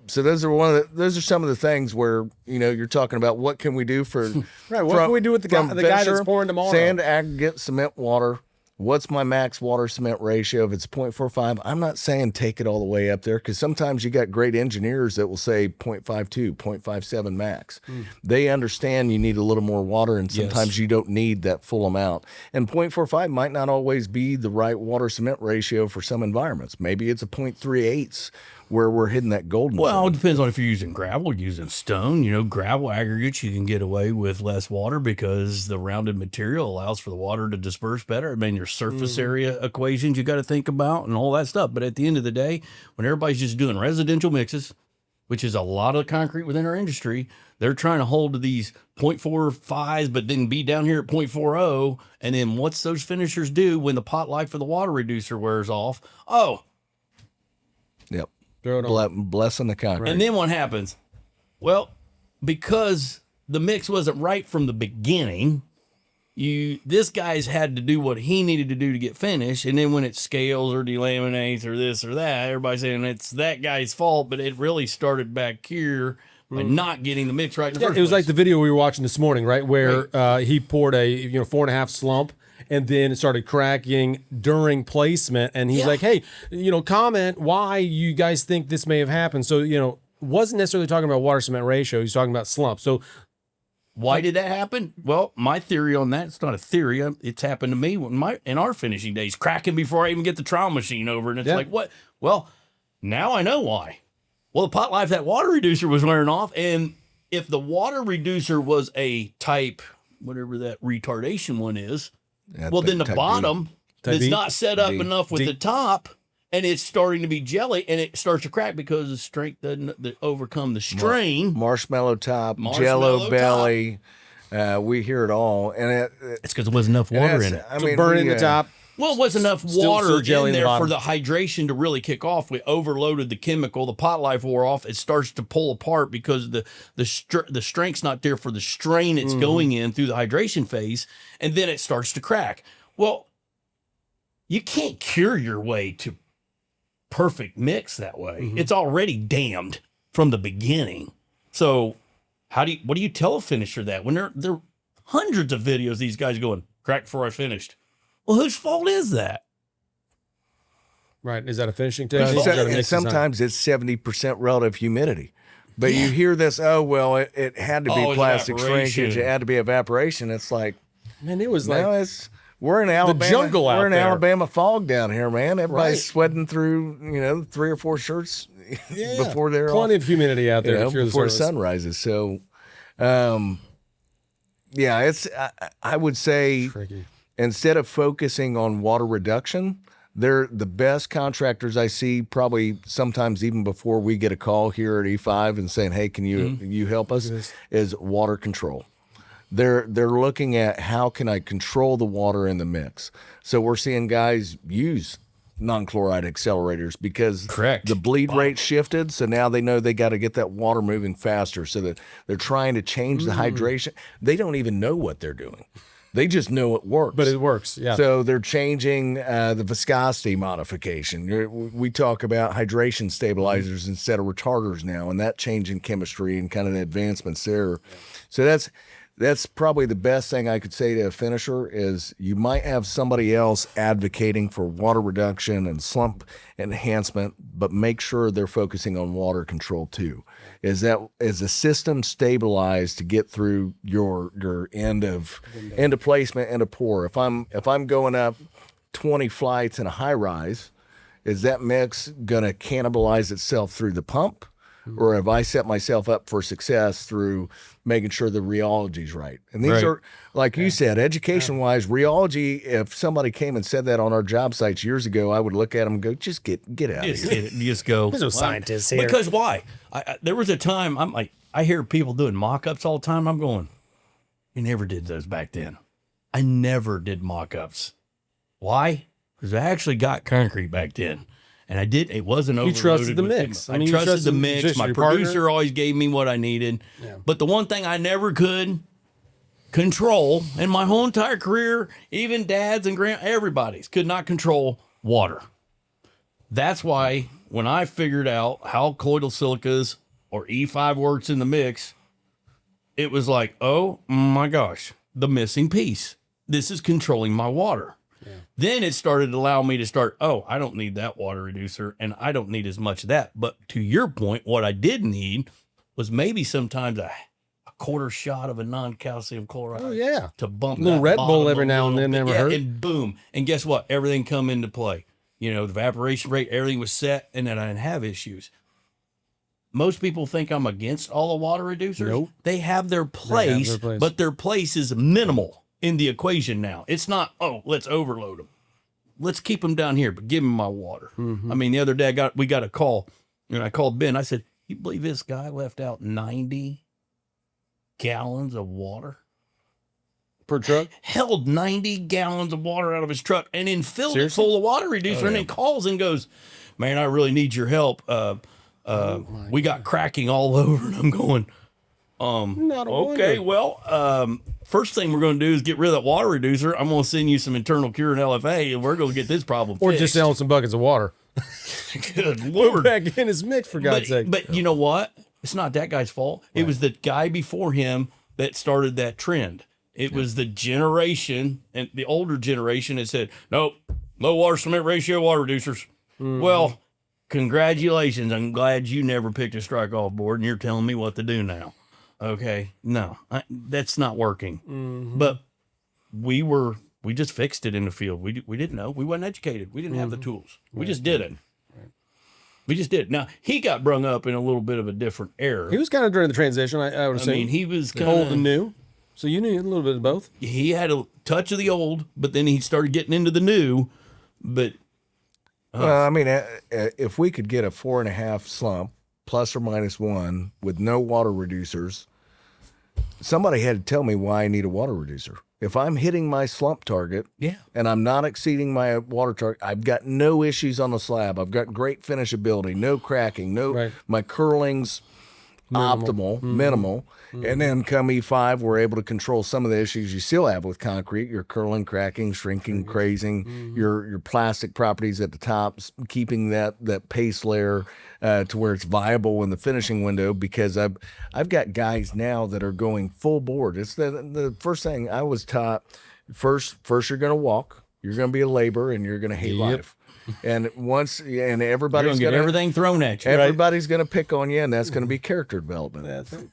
So those are some of the things where you're talking about what can we do for Right, what can we do with the guy that's finisher, pouring tomorrow? sand, aggregate, cement, water. What's my max water cement ratio? If it's 0.45, I'm not saying take it all the way up there because sometimes you got great engineers that will say 0.52, 0.57 max. They understand you need a little more water and sometimes you don't need that full amount. And 0.45 might not always be the right water cement ratio for some environments. Maybe it's a 0.38 where we're hitting that golden Well, zone. it depends on if you're using gravel or using stone. Gravel aggregates, you can get away with less water because the rounded material allows for the water to disperse better. I mean, your surface area equations you got to think about and all that stuff. But at the end of the day, when everybody's just doing residential mixes, which is a lot of concrete within our industry, they're trying to hold to these 0.45s, but then be down here at 0.40. And then what's those finishers do when the pot life of the water reducer wears off? Oh, Yep. Throw it on. Blessing the concrete. and then what happens? Well, because the mix wasn't right from the beginning, this guy's had to do what he needed to do to get finished. And then when it scales or delaminates or this or that, everybody's saying it's that guy's fault, but it really started back here by not getting the mix right in the first It was place. like the video we were watching this morning, right? Where he poured a 4.5 slump, and then it started cracking during placement. And he's like, "Hey, comment why you guys think this may have happened." So wasn't necessarily talking about water cement ratio. He's talking about slump. So Why did that happen? Well, my theory on that, it's not a theory. It's happened to me in our finishing days, cracking before I even get the trial machine over. And it's like, what? Well, now I know why. Well, the pot life, that water reducer was wearing off. And if the water reducer was a type, whatever that retardation one is, well, then the bottom is not set up enough with the top, and it's starting to be jelly, and it starts to crack because the strength doesn't overcome the strain. Marshmallow top, jello belly. We hear it all. And it's because there wasn't enough water in it. I mean, burning the top. Well, it wasn't enough water in there for the hydration to really kick off. We overloaded the chemical. The pot life wore off. It starts to pull apart because the strength's not there for the strain it's going in through the hydration phase, and then it starts to crack. Well, you can't cure your way to perfect mix that way. It's already damned from the beginning. So what do you tell a finisher that when there are hundreds of videos these guys going, crack before I finished? Well, whose fault is that? Right. Is that a finishing technique? And sometimes it's 70% relative humidity. But you hear this, it had to be plastic shrinkage. It had to be evaporation. It's like, man, it was we're in Alabama. The jungle out there. We're in Alabama fog down here, man. Everybody's sweating through, 3 or 4 shirts before they're plenty of humidity out there before the sun rises. So, it's I would say tricky. Instead of focusing on water reduction, they're the best contractors I see, probably sometimes even before we get a call here at E5 and saying, hey, can you help us, is water control. They're looking at how can I control the water in the mix. So we're seeing guys use non-chloride accelerators because the bleed rate shifted. So now they know they got to get that water moving faster. So that they're trying to change the hydration. They don't even know what they're doing. They just know it works. But it works, yeah. So they're changing the viscosity modification. We talk about hydration stabilizers instead of retarders now, and that change in chemistry and kind of the advancements there. So that's probably the best thing I could say to a finisher is you might have somebody else advocating for water reduction and slump enhancement, but make sure they're focusing on water control too. Is the system stabilized to get through your end of placement, end of pour? If I'm going up 20 flights in a high rise, is that mix gonna cannibalize itself through the pump? Or have I set myself up for success through making sure the rheology's right? And these are, like you said, education-wise, rheology, if somebody came and said that on our job sites years ago, I would look at them and go, just get out of here. Just go. There's no scientists here. Because why? There was a time, I'm like, I hear people doing mock-ups all the time. I'm going, you never did those back then. I never did mock-ups. Why? Because I actually got concrete back then. And it wasn't overloaded. You trusted the mix. I trusted the mix. My producer always gave me what I needed. Yeah. But the one thing I never could control in my whole entire career, even dads and everybody's could not control water. That's why when I figured out how colloidal silicas or E5 works in the mix, it was like, oh my gosh, the missing piece. This is controlling my water. Yeah. Then it started to allow me to I don't need that water reducer and I don't need as much of that. But to your point, what I did need was maybe sometimes a quarter shot of a non-calcium chloride. Oh, yeah. To bump a little Red Bull every now and then never hurt. And boom. And guess what? Everything come into play. The evaporation rate, everything was set, and then I didn't have issues. Most people think I'm against all the water reducers. Nope. They have their place, but their place is minimal in the equation now. It's not, let's overload them. Let's keep them down here, but give them my water. Mm-hmm. I mean, the other day we got a call, and I called Ben. I said, you believe this guy left out 90 gallons of water? Per truck? Held 90 gallons of water out of his truck and then filled it full of water reducer and then calls and goes, man, I really need your help. We got cracking all over. And I'm going, first thing we're going to do is get rid of that water reducer. I'm going to send you some internal cure and LFA, and we're going to get this problem fixed. Or just selling some buckets of water. Good Lord. Back in his mix, for God's sake. But you know what? It's not that guy's fault. Right. It was the guy before him that started that trend. It was the generation, and the older generation that said, nope, low water cement ratio water reducers. Mm-hmm. Well, congratulations. I'm glad you never picked a strike off board and you're telling me what to do now. Okay. No, that's not working. But we just fixed it in the field. We didn't know. We wasn't educated. We didn't have the tools. We just did it. We just did. Now, he got brung up in a little bit of a different era. He was kind of during the transition, I would I say. mean, he was kind old and of, new. So you knew a little bit of both. he had a touch of the old, but then he started getting into the new. But Well, I mean, if we could get a 4.5 slump, plus or minus 1, with no water reducers, somebody had to tell me why I need a water reducer. If I'm hitting my slump target Yeah. and I'm not exceeding my water target, I've got no issues on the slab. I've got great finishability, no cracking, my curling's optimal, minimal. And then come E5, we're able to control some of the issues you still have with concrete, your curling, cracking, shrinking, crazing, your plastic properties at the top, keeping that paste layer to where it's viable in the finishing window, because I've got guys now that are going full board. It's the first thing I was taught. First you're going to walk, you're going to be a laborer, and you're going to hate life. And everybody's you're going gonna get everything thrown at you. everybody's going to pick on you, and that's going to be character development.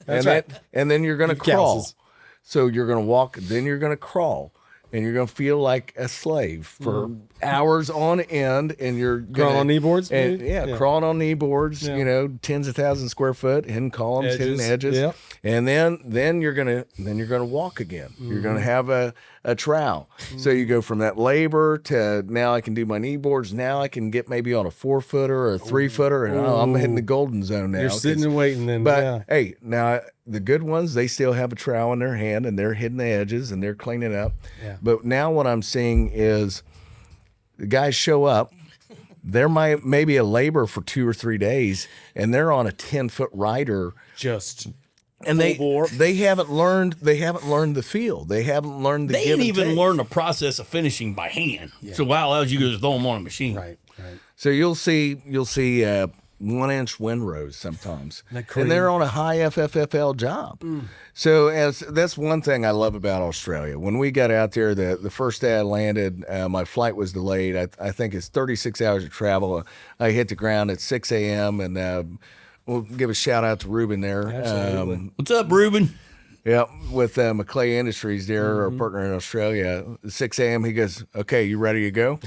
That's right. And then you're going to crawl. Calluses. So you're going to walk, then you're going to crawl, and you're going to feel like a slave for hours on end, and you're Crawling on knee boards? And, maybe? crawling on knee boards. Yeah. You know, tens of thousands square foot, hidden columns, hidden edges. Yeah. And then you're gonna walk again. You're gonna have a trowel. So you go from that labor to now I can do my knee boards. Now I can get maybe on a 4-footer or a 3-footer, and I'm hitting the golden zone now. You're sitting and waiting. Then, But hey, now the good ones, they still have a trowel in their hand and they're hitting the edges and they're cleaning up. Yeah. But now what I'm seeing is the guys show up. They're maybe a labor for 2 or 3 days, and they're on a 10-foot rider. just And full bore. they haven't learned the feel. They haven't learned the They give didn't and even take. learn the process of finishing by hand. So wow, allows you to just throw them on a machine. right. So you'll see 1-inch windrows sometimes, and they're on a high FFFL job. So that's one thing I love about Australia. When we got out there, the first day I landed, my flight was delayed. I think it's 36 hours of travel. I hit the ground at 6 a.m. and we'll give a shout out to Ruben there. Absolutely. What's up, Ruben? Yeah, with McClay Industries there, our partner in Australia. 6 a.m. He goes, "Okay, you ready to go?"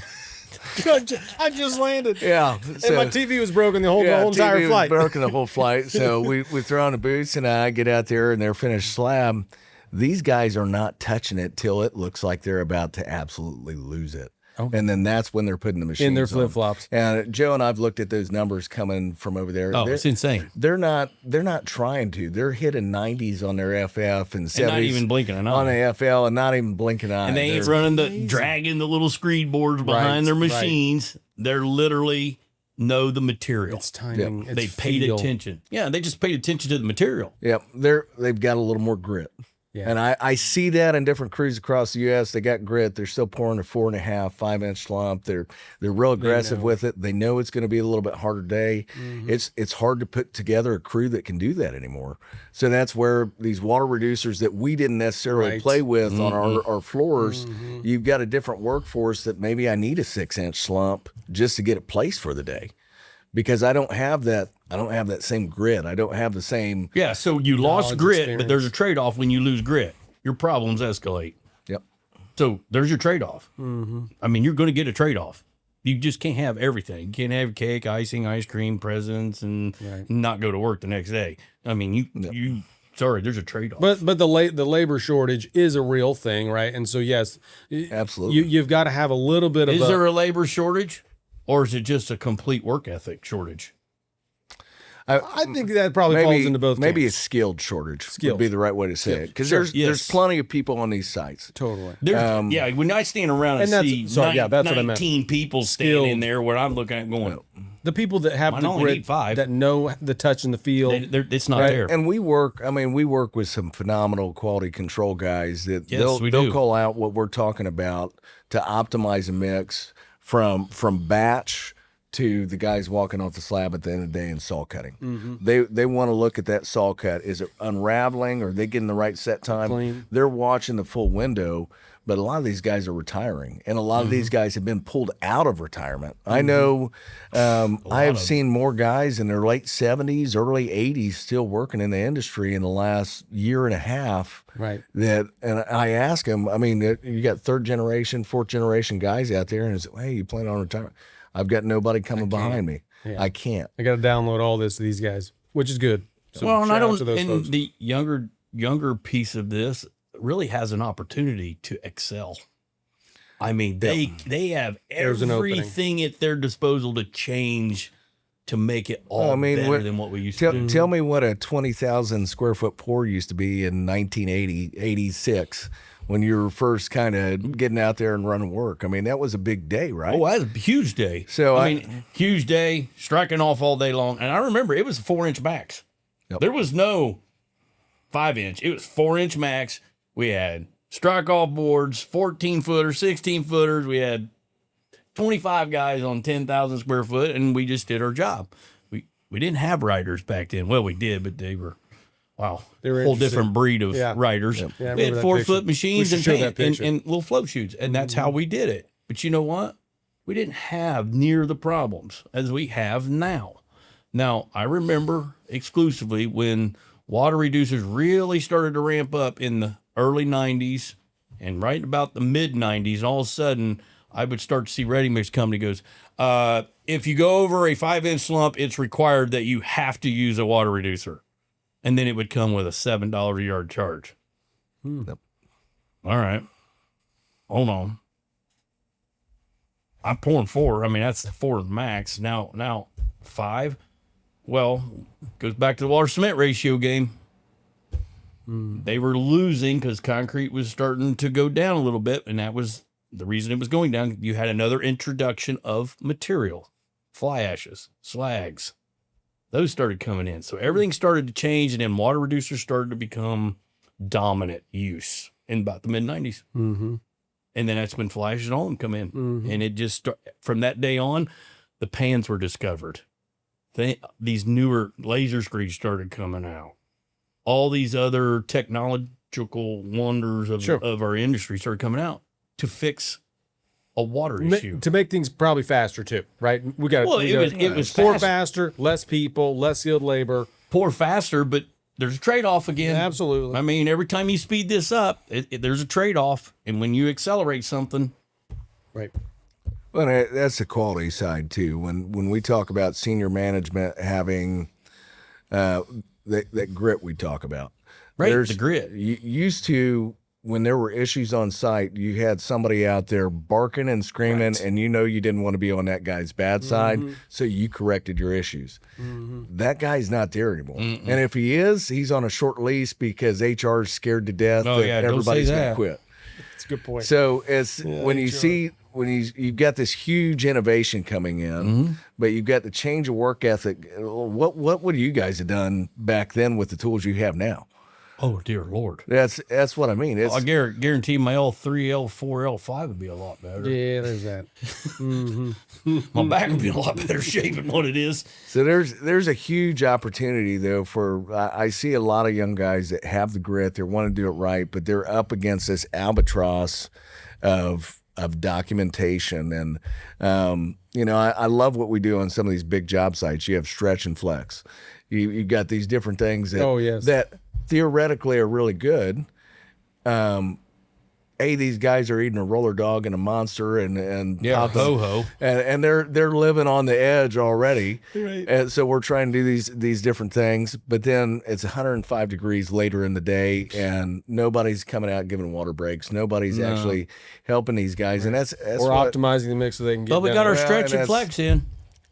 I just landed. Yeah, And my TV was broken the whole entire TV was flight. broken the whole flight. So we throw on the boots, and I get out there, and they're finished slab. These guys are not touching it till it looks like they're about to absolutely lose it. And then that's when they're putting the machines In their on. flip-flops. And Joe and I've looked at those numbers coming from over there. Oh, it's insane. They're not trying to. They're hitting 90s on their FF and 70s And not even blinking an eye. on the FL, and not even blinking an eye. And they ain't They're- dragging the little screed boards behind their right. machines. They're literally know the material. It's timing. Yep. It's They paid feel. attention. Yeah, they just paid attention to the material. Yep, they've got a little more grit. Yeah. And I see that in different crews across the U.S. They got grit. They're still pouring a 4.5, 5-inch slump. They're real aggressive with it. They know it's going to be a little bit harder day. It's hard to put together a crew that can do that anymore. So that's where these water reducers that we didn't necessarily Right. play with on our floors, you've got a different workforce that maybe I need a 6-inch slump just to get it placed for the day. Because I don't have that same grit. I don't have the same. Yeah, so you lost Knowledge, grit, experience. but there's a trade-off when you lose grit. Your problems escalate. Yep. So there's your trade-off. I mean, you're going to get a trade-off. You just can't have everything. You can't have cake, icing, ice cream, presents, and not go to work the next day. I mean, you sorry, there's a trade-off. But the labor shortage is a real thing, right? And so yes, Absolutely. you've got to have a little bit of Is there a labor shortage, or is it just a complete work ethic shortage? I think that probably falls into both. Maybe a camps. skilled shortage Skilled. would be the right way to say it. Because Sure. there's Yes. plenty of people on these sites. Totally. There's, yeah, when I stand around and, And see that's- sorry, yeah, that's what I meant. 19 people standing there, what I'm looking at going, The people that have Mine the only grit, need 5. that know the touch in the field. it's not Right. there. And we work with some phenomenal quality control guys that Yes, they'll we do. call out what we're talking about to optimize a mix from batch to the guys walking off the slab at the end of the day and saw cutting. They want to look at that saw cut. Is it unraveling? Or are they getting the right set time? Clean. They're watching the full window. but a lot of these guys are retiring, and a lot of these guys have been pulled out of retirement. I know I have seen more guys in their late 70s, early 80s still working in the industry in the last year and a half. Right. And I ask them, I mean, you got third generation, fourth generation guys out there, and it's, hey, you plan on retirement? I've got nobody coming behind me. Yeah. I can't. I got to download all this to these guys, which is good. So Well, and I shout out don't. to those And folks. the younger piece of this really has an opportunity to excel. I mean, they have There's an opening. everything at their disposal to change to make it all better than what we used to do. Tell me what a 20,000 square foot pour used to be in 1980, 86, when you were first kind of getting out there and running work. I mean, that was a big day, right? Oh, that was a huge day. So I mean, huge day, striking off all day long. And I remember it was a 4-inch max. Yep. There was no 5-inch. It was 4-inch max. We had strike off boards, 14-footers, 16-footers. We had 25 guys on 10,000 square foot, and we just did our job. We didn't have riders back then. Well, we did, but they were, wow, They were a whole interesting. different breed of Yeah. riders. Yeah, I We had remember that 4-foot picture. machines We and should show paint that picture. and little flow chutes, and that's how we did it. But you know what? We didn't have near the problems as we have now. Now, I remember exclusively when water reducers really started to ramp up in the early 90s, and right about the mid 90s, all of a sudden, I would start to see Ready Mix company goes, if you go over a 5-inch slump, it's required that you have to use a water reducer. And then it would come with a $7 a yard charge. Yep. All right. Hold on. I'm pouring 4. I mean, that's the 4 max. Now 5. Well, goes back to the water cement ratio game. They were losing because concrete was starting to go down a little bit, and that was the reason it was going down. You had another introduction of material, fly ashes, slags. Those started coming in. So everything started to change, and then water reducers started to become dominant use in about the mid-90s. Mm-hmm. And then that's when fly ashes and all of them come in. And it just, from that day on, the pans were discovered. These newer laser screeds started coming out. All these other technological wonders of our industry started coming out to fix a water issue. To make things probably faster too, right? It was pour faster, less people, less skilled labor. Pour faster, but there's a trade-off again. Absolutely. I mean, every time you speed this up, there's a trade-off. And when you accelerate something, Right. Well, that's the quality side too. When we talk about senior management having that grit we talk about, right? The grit. You used to, when there were issues on site, you had somebody out there barking and screaming, and you didn't want to be on that guy's bad side, so you corrected your issues. That guy's not there anymore. And if he is, he's on a short leash because HR is scared to death that everybody's going to quit. That's a good point. So it's when you see you've got this huge innovation coming in, but you've got the change of work ethic. What would you guys have done back then with the tools you have now? Oh dear Lord! That's what I mean. It's, I guarantee my L3, L4, L5 would be a lot better. Yeah, there's that. My back would be in a lot better shape than what it is. So there's a huge opportunity though for I see a lot of young guys that have the grit. They want to do it right, but they're up against this albatross of documentation. And I love what we do on some of these big job sites. You have stretch and flex. You got these different things that that theoretically are really good. These guys are eating a roller dog and a monster and ho-ho. and they're living on the edge already. Right. And so we're trying to do these different things, but then it's 105 degrees later in the day and nobody's coming out giving water breaks. Nobody's actually helping these guys. And that's optimizing the mix so they can get But we got our stretch and that's- flex in.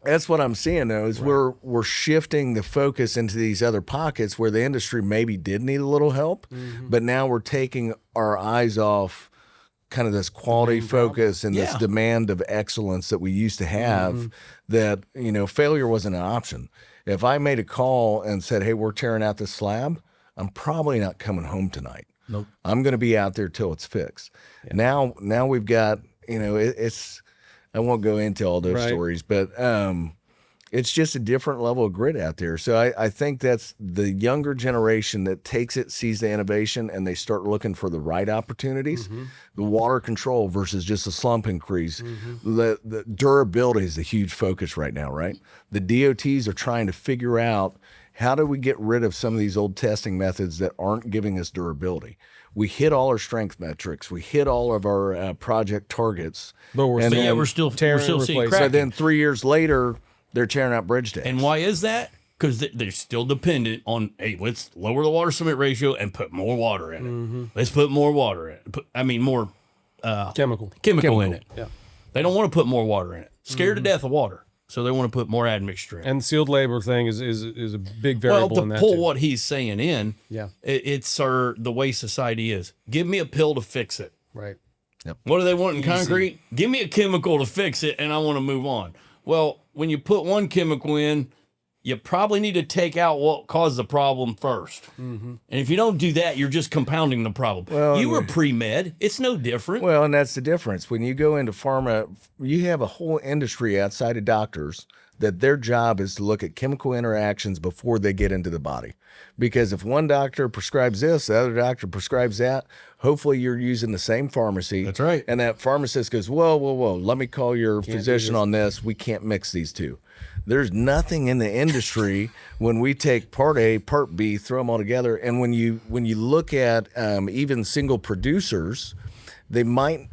That's what I'm seeing though, is we're shifting the focus into these other pockets where the industry maybe did need a little help, but now we're taking our eyes off kind of this quality focus and this demand of excellence that we used to have, that, failure wasn't an option. If I made a call and said, hey, we're tearing out this slab, I'm probably not coming home tonight. Nope. I'm going to be out there till it's fixed. Yeah. Now we've got, it's, I won't go into all those stories, but It's just a different level of grit out there. So I think that's the younger generation that takes it, sees the innovation, and they start looking for the right opportunities. The water control versus just a slump increase. The durability is a huge focus right now, right? The DOTs are trying to figure out, how do we get rid of some of these old testing methods that aren't giving us durability? We hit all our strength metrics. We hit all of our project targets. But we're still, we're still seeing replacing. cracking. so then 3 years later, they're tearing out bridge decks. And why is that? Because they're still dependent on, hey, let's lower the water cement ratio and put more water in it. Let's put more water in it. More chemical in it. Yeah. They don't want to put more water in it. Scared to death of water. So they want to put more admixture in. And the sealed labor thing is a big variable in to that pull too. what he's saying in, it's the way society is. Give me a pill to fix it. Right. What do they want in concrete? Give me a chemical to fix it, and I want to move on. Well, when you put one chemical in, you probably need to take out what caused the problem first. And if you don't do that, you're just compounding the problem. Well, you were pre-med. It's no different. Well, and that's the difference. When you go into pharma, you have a whole industry outside of doctors that their job is to look at chemical interactions before they get into the body. Because if one doctor prescribes this, the other doctor prescribes that, hopefully you're using the same pharmacy. That's right. And that pharmacist goes, whoa, let me call your physician on this. We can't mix these two. There's nothing in the industry when we take part A, part B, throw them all together. And when you look at even single producers, they might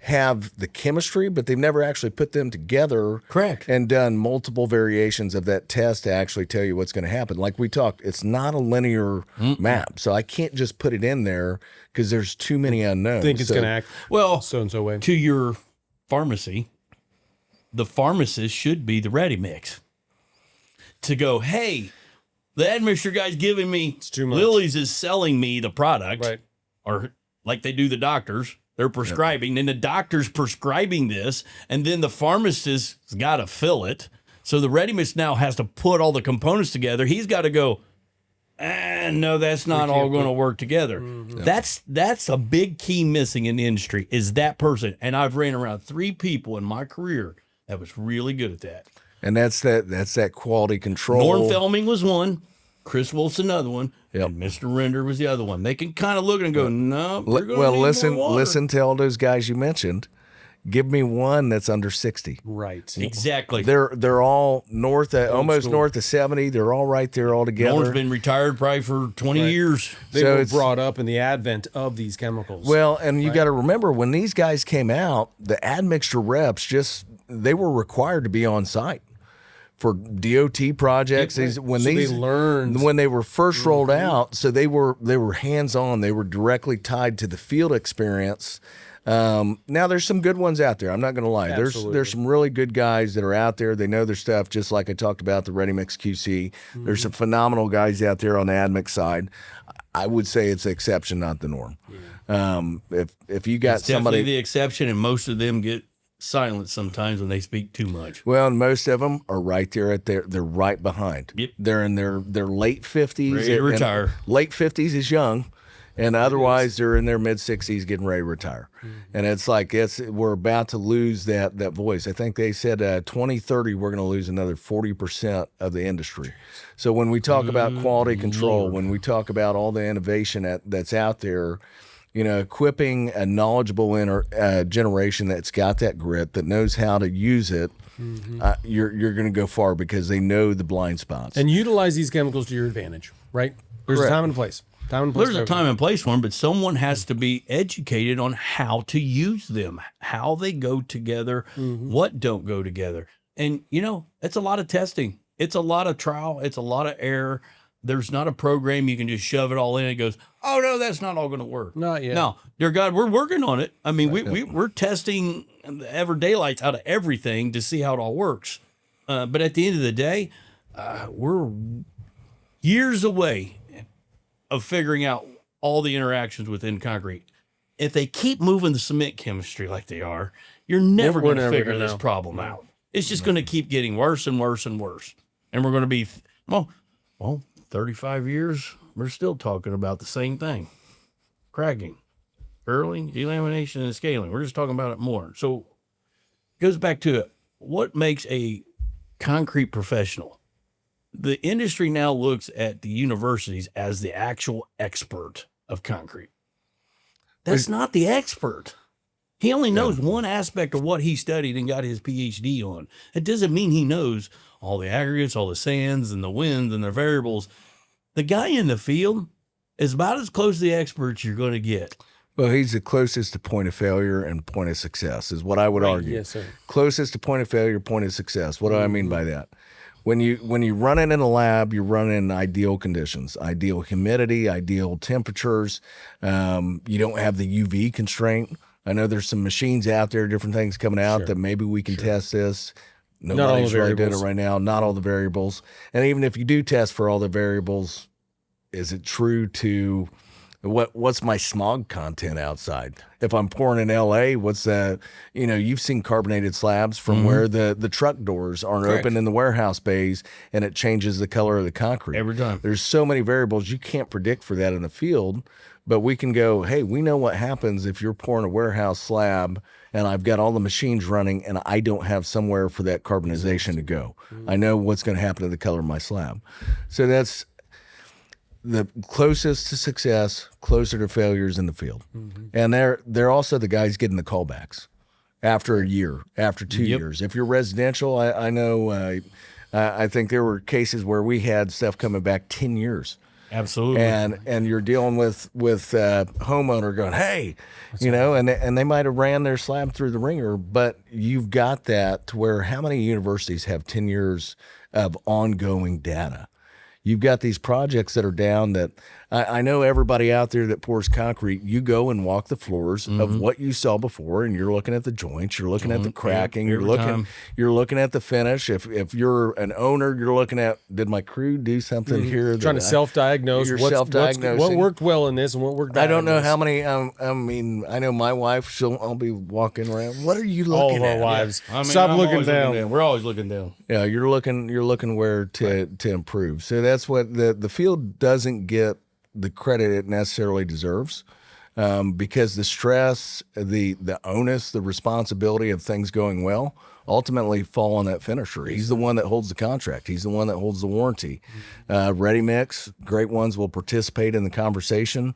have the chemistry, but they've never actually put them together. Correct. And done multiple variations of that test to actually tell you what's going to happen. Like we talked, it's not a linear map. So I can't just put it in there because there's too many unknowns. I think it's going to act so way. To your pharmacy, the pharmacist should be the ready mix. To go, hey, the admixture guy's giving me, too much. Lily's is selling me the product. Right. Or like they do the doctors. They're prescribing, then the doctor's prescribing this, and then the pharmacist's got to fill it. So the ready mix now has to put all the components together. He's got to go, no, that's not all going to work together. That's a big key missing in the industry is that person. And I've ran around 3 people in my career that was really good at that. And that's that quality control. Norm Felming was one. Chris Wolf's another one, Yep. and Mr. Render was the other one. They can kind of look and go, no, we're going to need listen more water. listen to all those guys you mentioned. Give me one that's under 60. Right. Exactly. They're all almost north of 70. They're all right there all together. Norm's been retired probably for 20 years. They So were it's- brought up in the advent of these chemicals. Well, and you got to remember when these guys came out, the admixture reps they were required to be on site for DOT projects. They learned when they were first rolled out. So they were hands on. They were directly tied to the field experience. Now there's some good ones out there. I'm not going to lie. Absolutely. There's some really good guys that are out there. They know their stuff. Just like I talked about the Ready Mix QC. There's some phenomenal guys out there on the admix side. I would say it's the exception, not the norm. If you got It's definitely somebody, the exception, and most of them get silent sometimes when they speak too much. well, and most of them are right there they're right behind. Yep. They're in their late 50s. Ready to and retire. Late 50s is young. And otherwise, they're in their mid 60s getting ready to retire. And it's like we're about to lose that voice. I think they said 2030, we're going to lose another 40% of the industry. So when we talk about quality control, when we talk about all the innovation that's out there, equipping a knowledgeable generation that's got that grit, that knows how to use it, you're going to go far because they know the blind spots. and utilize these chemicals to your advantage, right? There's a Correct. time and a place. There's a time and place for them, but someone has to be educated on how to use them, how they go together, what don't go together. And, it's a lot of testing. It's a lot of trial. It's a lot of error. There's not a program you can just shove it all in and it goes, oh, no, that's not all going to work. Not yet. No, dear God, we're working on it. I mean, we're testing the ever daylights out of everything to see how it all works. But at the end of the day, we're years away of figuring out all the interactions within concrete. If they keep moving the cement chemistry like they are, you're never going to figure this problem out. It's just going to keep getting worse and worse and worse. And we're going to be, 35 years, we're still talking about the same thing. Cracking, curling, delamination, and scaling. We're just talking about it more. So it goes back to what makes a concrete professional. The industry now looks at the universities as the actual expert of concrete. That's not the expert. He only knows one aspect of what he studied and got his PhD on. It doesn't mean he knows all the aggregates, all the sands and the winds and the variables. The guy in the field is about as close to the experts you're going to get. Well, he's the closest to point of failure and point of success is what I would argue. Yes, sir. Closest to point of failure, point of success. What do I mean by that? When you run it in a lab, you run it in ideal conditions, ideal humidity, ideal temperatures. You don't have the UV constraint. I know there's some machines out there, different things coming out that maybe we can test this. Nobody's really doing it right now. Not all the variables. And even if you do test for all the variables, is it true to what's my smog content outside? If I'm pouring in LA, what's that? You know, you've seen carbonated slabs from where the truck doors aren't open in the warehouse bays, and it changes the color of the concrete. Every time. There's so many variables you can't predict for that in the field, but we can go, hey, we know what happens if you're pouring a warehouse slab and I've got all the machines running and I don't have somewhere for that carbonization to go. I know what's going to happen to the color of my slab. So that's the closest to success, closer to failures in the field. And they're also the guys getting the callbacks after a year, after 2 years. If you're residential, I know, I think there were cases where we had stuff coming back 10 years. Absolutely. And you're dealing with homeowner going, hey, you know, and they might have ran their slab through the ringer, but you've got that to where how many universities have 10 years of ongoing data? You've got these projects that are down that I know everybody out there that pours concrete, you go and walk the floors of what you saw before, and you're looking at the joints, you're looking at the cracking, you're looking at the finish. If you're an owner, you're looking at, did my crew do something here? Trying to self-diagnose. You're What self-diagnosing. worked well in this and what worked bad. I don't in know this. how many. I mean, I know my wife. I'll be walking around. What are you looking All at? of our wives. I mean, Stop I'm looking always down. We're always looking down. Yeah, you're looking where to improve. So that's what the field doesn't get the credit it necessarily deserves, because the stress, the onus, the responsibility of things going well ultimately fall on that finisher. He's the one that holds the contract. He's the one that holds the warranty. Ready mix, great ones will participate in the conversation.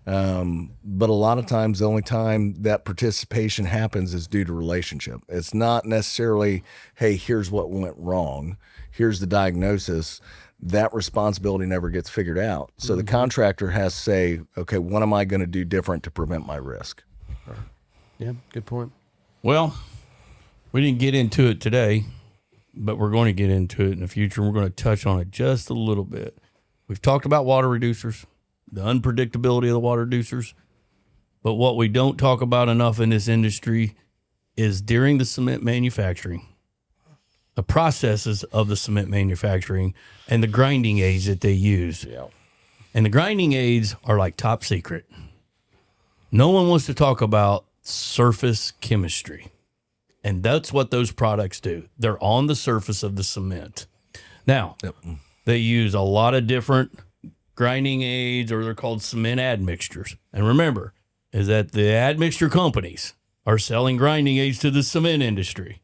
But a lot of times the only time that participation happens is due to relationship. It's not necessarily, hey, here's what went wrong. Here's the diagnosis. That responsibility never gets figured out. So the contractor has to say, okay, what am I going to do different to prevent my risk? Yeah, good point. Well, we didn't get into it today, but we're going to get into it in the future. We're going to touch on it just a little bit. We've talked about water reducers, the unpredictability of the water reducers, but what we don't talk about enough in this industry is during the cement manufacturing, the processes of the cement manufacturing and the grinding aids that they use. Yeah. And the grinding aids are like top secret. No one wants to talk about surface chemistry. And that's what those products do. They're on the surface of the cement. Now, they use a lot of different grinding aids, or they're called cement admixtures. And remember, is that the admixture companies are selling grinding aids to the cement industry.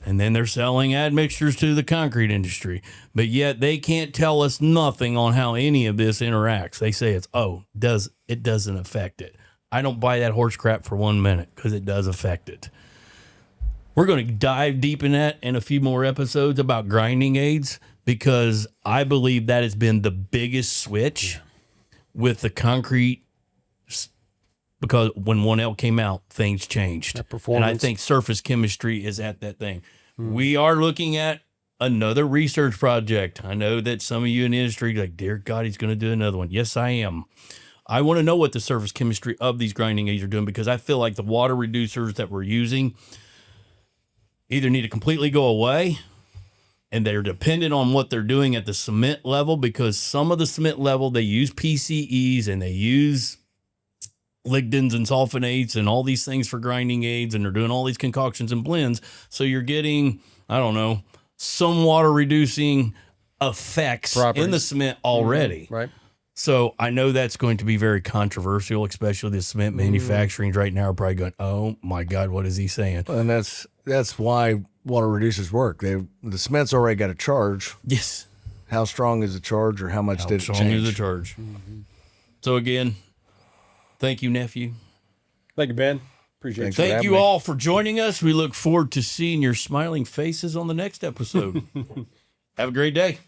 And then they're selling admixtures to the concrete industry. But yet they can't tell us nothing on how any of this interacts. They say it doesn't affect it. I don't buy that horse crap for 1 minute, because it does affect it. We're going to dive deep in that in a few more episodes about grinding aids, because I believe that has been the biggest switch with the concrete, because when 1L came out, things changed. That performance. And I think surface chemistry is at that thing. We are looking at another research project. I know that some of you in the industry are like, dear God, he's going to do another one. Yes, I am. I want to know what the surface chemistry of these grinding aids are doing, because I feel like the water reducers that we're using either need to completely go away, and they're dependent on what they're doing at the cement level, because some of the cement level, they use PCEs and they use ligdins and sulfonates and all these things for grinding aids, and they're doing all these concoctions and blends. So you're getting, I don't know, some water reducing effects in the cement already. Right. So I know that's going to be very controversial, especially the cement manufacturing right now are probably going, oh my God, what is he saying? And that's that's why water reducers work. The cement's already got a charge. Yes. How strong is the charge, or how much did it Strong change? is the charge. So again, thank you, nephew. Thank you, Ben. Appreciate Thanks. you. Thank having you me. all for joining us. We look forward to seeing your smiling faces on the next episode. Have a great day.